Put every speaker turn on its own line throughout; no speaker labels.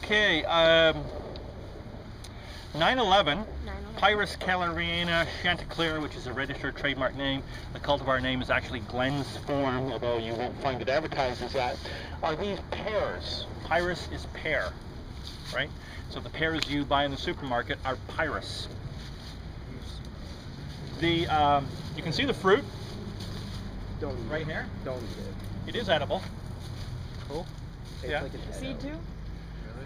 Okay, 911, Pyrus, calleryana, Chanticleer, which is a registered trademark name. The cultivar name is actually Glens form, although you won't find it advertised as that. Are these pears? Pyrus is pear, right? So the pears you buy in the supermarket are Pyrus. You can see the fruit.
Don't eat
right
it.
here.
Don't eat it.
It is edible. Cool.
Tastes
Yeah.
like a
Seed too?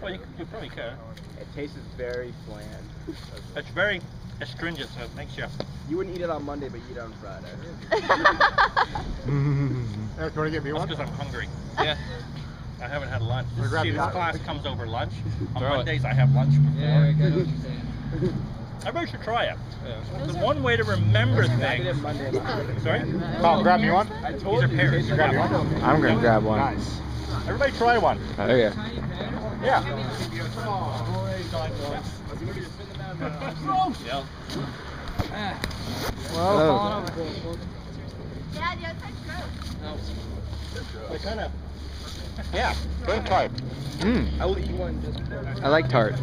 Well, you probably could.
It tastes very bland.
It's very astringent, so it makes you.
You wouldn't eat it on Monday, but you eat it on Friday.
Eric, you want to get me
That's
one?
because I'm hungry.
Yeah.
I haven't had lunch.
We'll grab
See, this
that.
class comes over lunch. On
Throw it.
Mondays, I have lunch before.
Yeah, I get what you're saying.
Everybody should try it.
Yeah.
There's one way to remember
I did it
things.
Monday.
Sorry?
Call, grab me one.
I
These
told
are
you.
pears.
Tastes
Grab
like
me one.
a-
I'm gonna grab one.
Nice.
Everybody try one.
Oh yeah.
Yeah. Yeah.
Whoa.
Yeah, the outside's gross.
They kind of. Yeah. Very tart.
I will eat one just for
I like tart.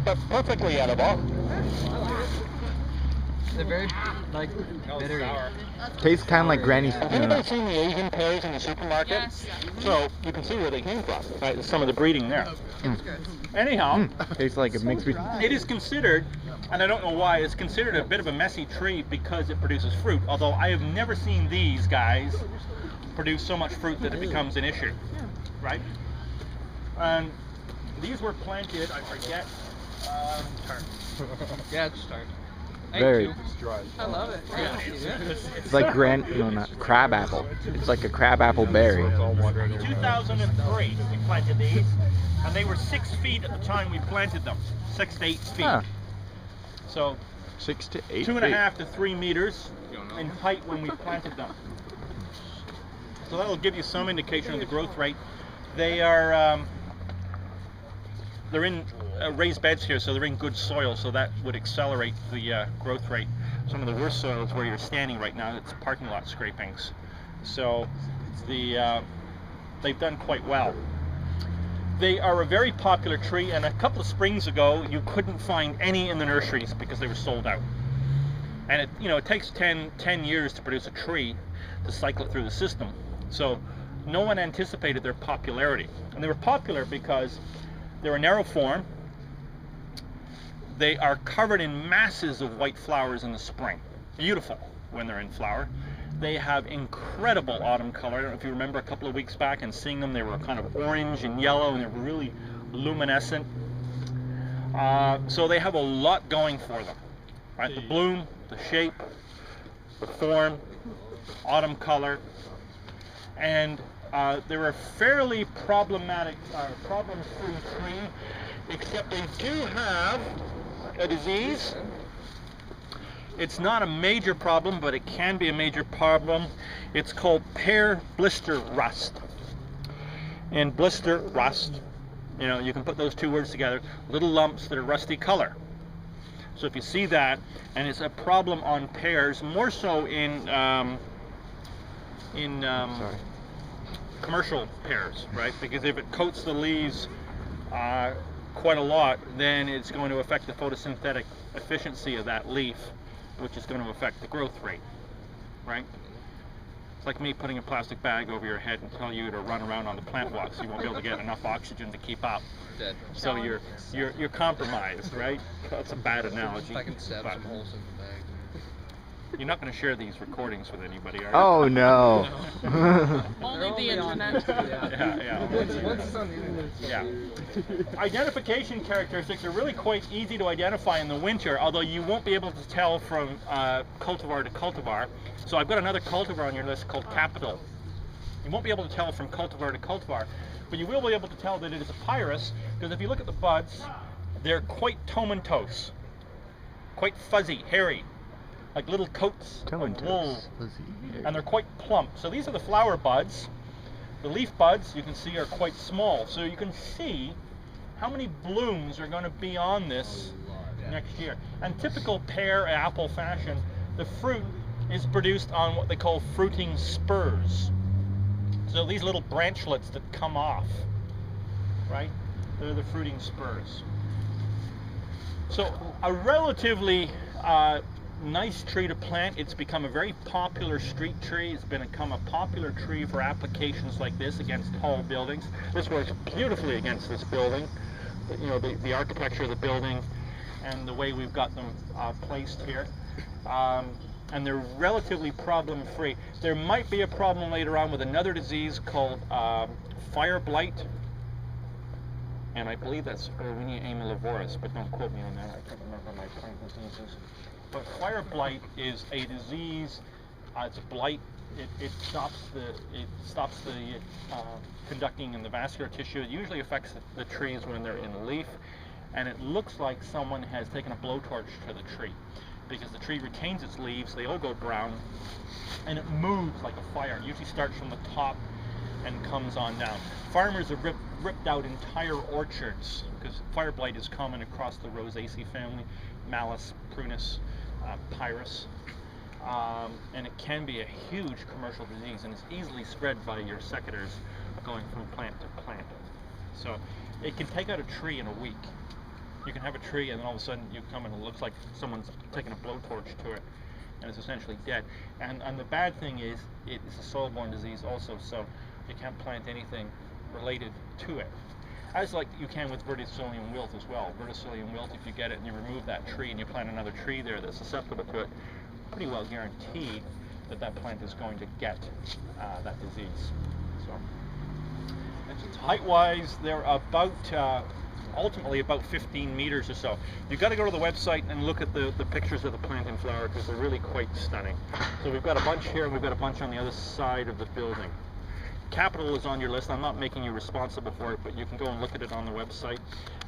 But perfectly edible.
They're very, like, bitter.
Tastes kind of like Granny's.
Has anybody seen the Asian pears in the supermarket?
Yes.
So you can see where they came from. Right, there's some of the breeding there. Anyhow,
Tastes like a mix between.
it is considered, and I don't know why, it's considered a bit of a messy tree because it produces fruit. Although I have never seen these guys produce so much fruit that it becomes an issue. Right? And these were planted, I forget.
Yeah, it's tart.
Very.
I love it.
Yeah,
It's like no, not crab apple. It's like a crab apple berry.
2003 we planted these, and they were 6 feet at the time we planted them. 6 to 8 feet.
Huh.
So
6 to 8
2.5 to 3 meters in height when we planted them. So that'll give you some indication of the growth rate. They are they're in raised beds here, so they're in good soil, so that would accelerate the growth rate. Some of the worst soils where you're standing right now, it's parking lot scrapings. So they've done quite well. They are a very popular tree, and a couple of springs ago you couldn't find any in the nurseries because they were sold out. And it takes 10 years to produce a tree to cycle it through the system. So no one anticipated their popularity. And they were popular because they're a narrow form. They are covered in masses of white flowers in the spring. Beautiful when they're in flower. They have incredible autumn color. I don't know if you remember a couple of weeks back and seeing them, they were kind of orange and yellow and they were really luminescent. So they have a lot going for them. Right? The bloom, the shape, the form, autumn color, and they're a fairly problem-free tree, except they do have a disease. It's not a major problem, but it can be a major problem. It's called pear blister rust. And blister rust, you can put those two words together, little lumps that are rusty color. So if you see that, and it's a problem on pears, more so in commercial pears, right? Because if it coats the leaves quite a lot, then it's going to affect the photosynthetic efficiency of that leaf, which is going to affect the growth rate, right? It's like me putting a plastic bag over your head and telling you to run around on the plant walk, so you won't be able to get enough oxygen to keep up.
Dead.
So you're compromised, right? That's a bad analogy.
If I can stab
but
some holes in the bag.
you're not going to share these recordings with anybody, are you?
Oh no.
Only the internet.
Yeah.
Once it's on the internet, it's
Yeah. Identification characteristics are really quite easy to identify in the winter, although you won't be able to tell from cultivar to cultivar. So I've got another cultivar on your list called Capital. You won't be able to tell from cultivar to cultivar, but you will be able to tell that it is a Pyrus, because if you look at the buds, they're quite tomentose, quite fuzzy, hairy, like little coats of wool, and they're quite plump. So these are the flower buds. The leaf buds, you can see, are quite small. So you can see how many blooms are going to be on this next year. And typical pear apple fashion, the fruit is produced on what they call fruiting spurs. So these little branchlets that come off. right? They're the fruiting spurs. So a relatively nice tree to plant. It's become a very popular street tree. It's become a popular tree for applications like this against tall buildings. This works beautifully against this building. You know, the architecture of the building and the way we've got them placed here. And they're relatively problem-free. There might be a problem later on with another disease called fire blight. And I believe that's Erwinia amylivorous, but don't quote me on that. I can't remember my plant diseases. But fire blight is a disease. It's a blight. It stops the conducting in the vascular tissue. It usually affects the trees when they're in leaf, and it looks like someone has taken a blowtorch to the tree, because the tree retains its leaves. They all go brown, and it moves like a fire. It usually starts from the top and comes on down. Farmers have ripped out entire orchards because fire blight is common across the Rosaceae family, Malus, Prunus, Pyrus, and it can be a huge commercial disease, and it's easily spread by your secateurs going from plant to plant. So it can take out a tree in a week. You can have a tree and then all of a sudden you come and it looks like someone's taken a blowtorch to it and it's essentially dead. And the bad thing is it's a soil-borne disease also, so you can't plant anything related to it. As like you can with verticillium wilt as well. Verticillium wilt, if you get it and you remove that tree and you plant another tree there that's susceptible to it, pretty well guaranteed that that plant is going to get that disease. So, height-wise, they're about ultimately about 15 meters or so. You've got to go to the website and look at the pictures of the plant in flower because they're really quite stunning. So we've got a bunch here and we've got a bunch on the other side of the building. Capital is on your list. I'm not making you responsible for it, but you can go and look at it on the website,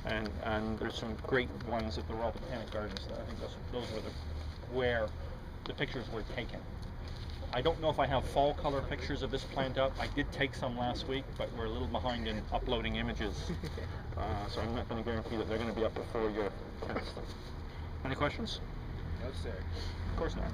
and there's some great ones at the Royal Botanic Gardens. I think those were where the pictures were taken. I don't know if I have fall color pictures of this plant up. I did take some last week, but we're a little behind in uploading images, so I'm not going to guarantee that they're going to be up before your test. Any questions?
No, sir.
Of course not.